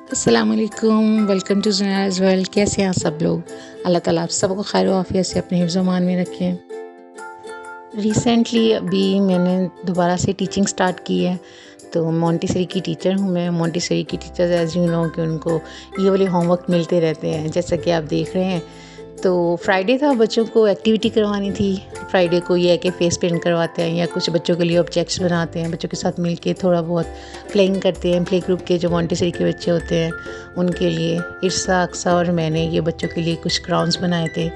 अस्सलाम वालेकुम, welcome to ज़ुनैराज़ world. कैसे हैं आप सब लोग? अल्लाह ताला आप सबको खैर व आफ़ियत से अपने हिफ्ज़ व मान में रखें। रिसेंटली अभी मैंने दोबारा से टीचिंग स्टार्ट की है। तो मोंटेसरी की टीचर हूँ मैं। मोंटेसरी की टीचर एज़ यू नो कि उनको ये वाले होमवर्क मिलते रहते हैं, जैसा कि आप देख रहे हैं। तो फ्राइडे था, बच्चों को एक्टिविटी करवानी थी। फ्राइडे को ये है कि फेस पेंट करवाते हैं या कुछ बच्चों के लिए ऑब्जेक्ट्स बनाते हैं, बच्चों के साथ मिलके थोड़ा बहुत प्लेइंग करते हैं। प्ले ग्रुप के जो मोंटेसरी के बच्चे होते हैं उनके लिए इर्सा, अक्सा और मैंने ये बच्चों के लिए कुछ क्राउन्स बनाए थे।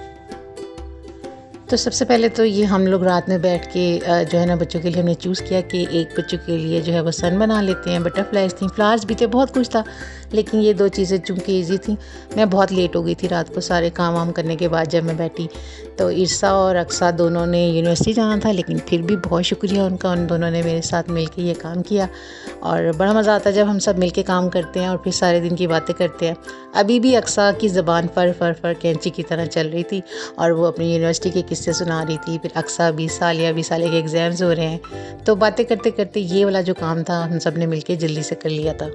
तो सबसे पहले तो ये हम लोग रात में बैठ के जो है ना बच्चों के लिए हमने चूज़ किया कि एक बच्चों के लिए जो है वो सन बना लेते हैं। बटरफ्लाइज थी, फ्लावर्स भी थे, बहुत कुछ था, लेकिन ये दो चीज़ें चूँकि ईजी थी। मैं बहुत लेट हो गई थी रात को सारे काम वाम करने के बाद जब मैं बैठी। तो इर्सा और अक्सा दोनों ने यूनिवर्सिटी जाना था, लेकिन फिर भी बहुत शुक्रिया उनका, उन दोनों ने मेरे साथ मिल के ये काम किया। और बड़ा मज़ा आता है जब हम सब मिल के काम करते हैं और फिर सारे दिन की बातें करते हैं। अभी भी अक्सा की ज़बान फर कैंची की तरह चल रही थी और वो अपनी यूनिवर्सिटी के किस्से सुना रही थी। फिर अक्सा 20 साल के एग्ज़ाम्स हो रहे हैं, तो बातें करते करते ये वाला जो काम था हम सब ने मिल के जल्दी से कर लिया था।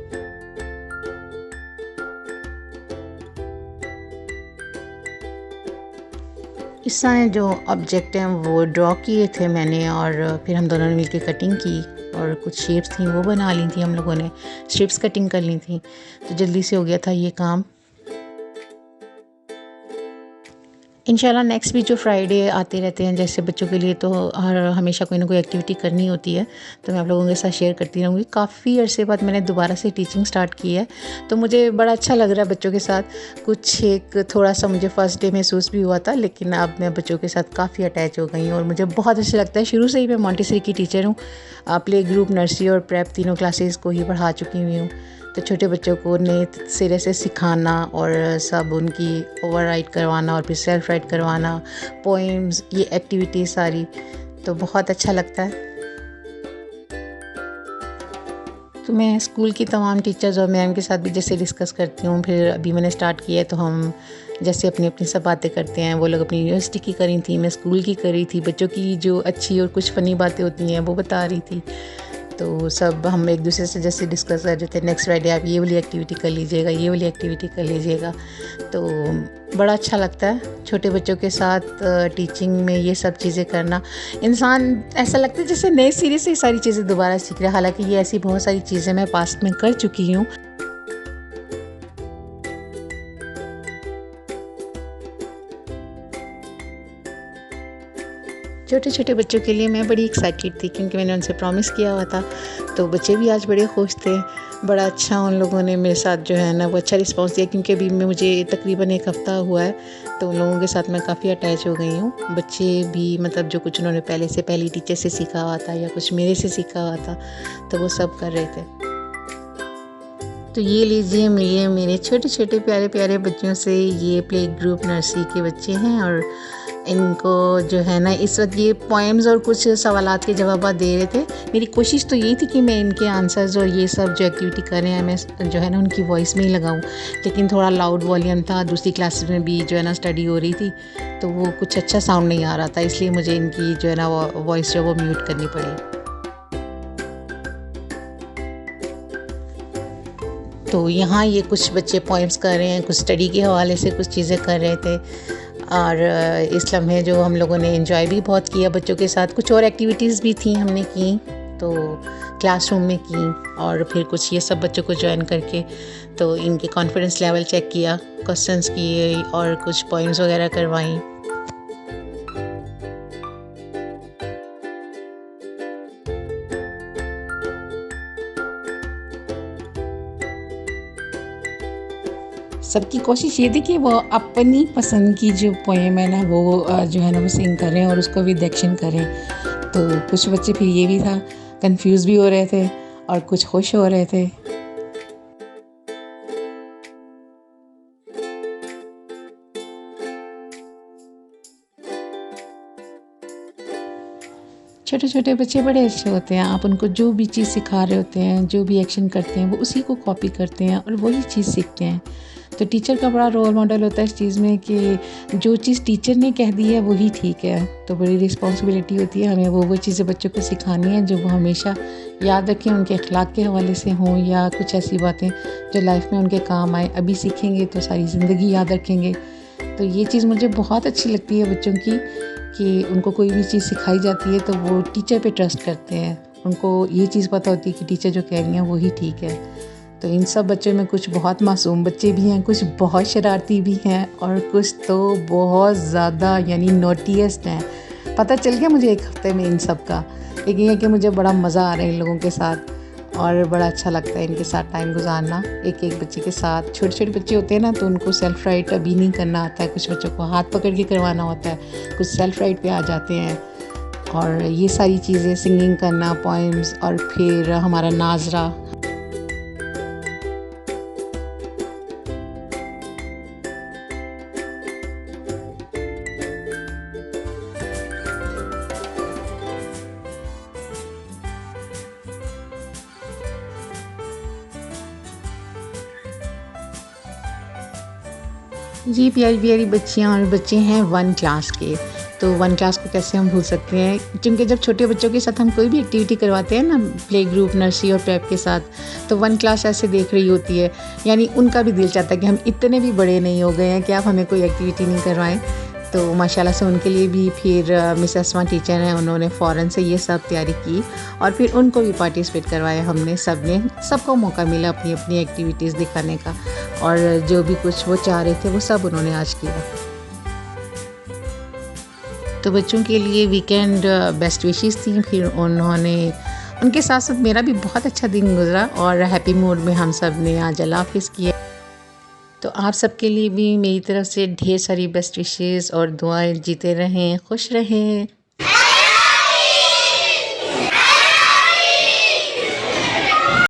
इस समय जो ऑब्जेक्ट हैं वो ड्रॉ किए थे मैंने, और फिर हम दोनों ने मिलके कटिंग की और कुछ शेप्स थी वो बना ली थी। हम लोगों ने स्ट्रिप्स कटिंग कर ली थी, तो जल्दी से हो गया था ये काम। इंशाल्लाह नेक्स्ट भी जो फ्राइडे आते रहते हैं जैसे बच्चों के लिए, तो हमेशा कोई ना कोई एक्टिविटी करनी होती है, तो मैं आप लोगों के साथ शेयर करती रहूँगी। काफ़ी अरसे बाद मैंने दोबारा से टीचिंग स्टार्ट की है, तो मुझे बड़ा अच्छा लग रहा है बच्चों के साथ। कुछ एक थोड़ा सा मुझे फ़र्स्ट डे महसूस भी हुआ था, लेकिन अब मैं बच्चों के साथ काफ़ी अटैच हो गई हूँ और मुझे बहुत अच्छा लगता है। शुरू से ही मैं मोंटेसरी की टीचर हूँ। प्ले ग्रुप, नर्सरी और प्रेप तीनों क्लासेस को ही पढ़ा चुकी हुई हूँ। तो छोटे बच्चों को नए सिरे से सिखाना और सब उनकी ओवर राइट करवाना और फिर सेल्फ राइट करवाना, पोएम्स, ये एक्टिविटी सारी, तो बहुत अच्छा लगता है। तो मैं स्कूल की तमाम टीचर्स और मैम के साथ भी जैसे डिस्कस करती हूँ। फिर अभी मैंने स्टार्ट किया है, तो हम जैसे अपनी अपनी सब बातें करते हैं। वो लोग अपनी यूनिवर्सिटी की करी थी, मैं स्कूल की करी थी। बच्चों की जो अच्छी और कुछ फ़नी बातें होती हैं वो बता रही थी। तो सब हम एक दूसरे से जैसे डिस्कस कर रहे थे, नेक्स्ट फ्राइडे आप ये वाली एक्टिविटी कर लीजिएगा, ये वाली एक्टिविटी कर लीजिएगा। तो बड़ा अच्छा लगता है छोटे बच्चों के साथ टीचिंग में ये सब चीज़ें करना। इंसान ऐसा लगता है जैसे नए सिरे से सारी चीज़ें दोबारा सीख रहा है, हालांकि ये ऐसी बहुत सारी चीज़ें मैं पास्ट में कर चुकी हूँ। छोटे छोटे बच्चों के लिए मैं बड़ी एक्साइटेड थी, क्योंकि मैंने उनसे प्रॉमिस किया हुआ था। तो बच्चे भी आज बड़े खुश थे। बड़ा अच्छा उन लोगों ने मेरे साथ जो है ना वो अच्छा रिस्पांस दिया, क्योंकि अभी मुझे तकरीबन एक हफ़्ता हुआ है, तो उन लोगों के साथ मैं काफ़ी अटैच हो गई हूँ। बच्चे भी मतलब जो कुछ उन्होंने पहली टीचर से सीखा हुआ था या कुछ मेरे से सीखा हुआ था, तो वो सब कर रहे थे। तो ये लीजिए, मिलिए मेरे छोटे छोटे प्यारे प्यारे बच्चों से। ये प्ले ग्रुप नर्सरी के बच्चे हैं और इनको जो है ना इस वक्त ये पोएम्स और कुछ सवालात के जवाब दे रहे थे। मेरी कोशिश तो यही थी कि मैं इनके आंसर्स और ये सब जो एक्टिविटी कर रहे हैं मैं जो है ना उनकी वॉइस में ही लगाऊं, लेकिन थोड़ा लाउड वॉल्यूम था। दूसरी क्लासेस में भी जो है ना स्टडी हो रही थी, तो वो कुछ अच्छा साउंड नहीं आ रहा था, इसलिए मुझे इनकी जो है ना वॉइस जो वो म्यूट करनी पड़ी। तो यहाँ ये कुछ बच्चे पोएम्स कर रहे हैं, कुछ स्टडी के हवाले से कुछ चीज़ें कर रहे थे। और इस लम्हे जो हम लोगों ने एंजॉय भी बहुत किया बच्चों के साथ। कुछ और एक्टिविटीज़ भी थी हमने की, तो क्लासरूम में की, और फिर कुछ ये सब बच्चों को ज्वाइन करके तो इनके कॉन्फिडेंस लेवल चेक किया, क्वेश्चंस किए और कुछ पोएम्स वगैरह करवाई। सबकी कोशिश ये थी कि वो अपनी पसंद की जो पोएम है ना वो जो है ना वो सिंग करें और उसको भी रिएक्शन करें। तो कुछ बच्चे फिर ये भी था, कंफ्यूज भी हो रहे थे और कुछ खुश हो रहे थे। छोटे छोटे बच्चे बड़े अच्छे होते हैं। आप उनको जो भी चीज़ सिखा रहे होते हैं, जो भी एक्शन करते हैं, वो उसी को कॉपी करते हैं और वही चीज़ सीखते हैं। तो टीचर का बड़ा रोल मॉडल होता है इस चीज़ में कि जो चीज़ टीचर ने कह दी है वही ठीक है। तो बड़ी रिस्पॉन्सिबिलिटी होती है हमें वो चीज़ें बच्चों को सिखानी है जो वो हमेशा याद रखें, उनके अखलाक के हवाले से हों या कुछ ऐसी बातें जो लाइफ में उनके काम आए। अभी सीखेंगे तो सारी ज़िंदगी याद रखेंगे। तो ये चीज़ मुझे बहुत अच्छी लगती है बच्चों की, कि उनको कोई भी चीज़ सिखाई जाती है तो वो टीचर पे ट्रस्ट करते हैं। उनको ये चीज़ पता होती है कि टीचर जो कह रही हैं वही ठीक है। तो इन सब बच्चों में कुछ बहुत मासूम बच्चे भी हैं, कुछ बहुत शरारती भी हैं और कुछ तो बहुत ज़्यादा यानी नोटिएस्ट हैं। पता चल गया मुझे एक हफ़्ते में इन सब का। लेकिन ये कि मुझे बड़ा मज़ा आ रहा है इन लोगों के साथ और बड़ा अच्छा लगता है इनके साथ टाइम गुजारना। एक एक बच्चे के साथ, छोटे छोटे बच्चे होते हैं ना तो उनको सेल्फ़ राइट अभी नहीं करना आता है। कुछ बच्चों को हाथ पकड़ के करवाना होता है, कुछ सेल्फ़ राइट पे आ जाते हैं। और ये सारी चीज़ें सिंगिंग करना, पोइम्स और फिर हमारा नाज़रा। ये प्यारी प्यारी बच्चियाँ और बच्चे हैं 1 क्लास के। तो 1 क्लास को कैसे हम भूल सकते हैं, क्योंकि जब छोटे बच्चों के साथ हम कोई भी एक्टिविटी करवाते हैं ना, प्ले ग्रुप, नर्सरी और प्रेप के साथ, तो 1 क्लास ऐसे देख रही होती है। यानी उनका भी दिल चाहता है कि हम इतने भी बड़े नहीं हो गए हैं कि आप हमें कोई एक्टिविटी नहीं करवाएं। तो माशाल्लाह से उनके लिए भी फिर मिस अस्मा टीचर हैं, उन्होंने फ़ौरन से ये सब तैयारी की और फिर उनको भी पार्टिसिपेट करवाया हमने, सबको मौका मिला अपनी अपनी एक्टिविटीज़ दिखाने का। और जो भी कुछ वो चाह रहे थे वो सब उन्होंने आज किया। तो बच्चों के लिए वीकेंड बेस्ट विशेस थी। फिर उन्होंने उनके साथ साथ मेरा भी बहुत अच्छा दिन गुजरा और हैप्पी मूड में हम सब ने आज अल्लाह हाफ़िज़ किया। तो आप सबके लिए भी मेरी तरफ से ढेर सारी बेस्ट विशेस और दुआएं। जीते रहें, खुश रहें।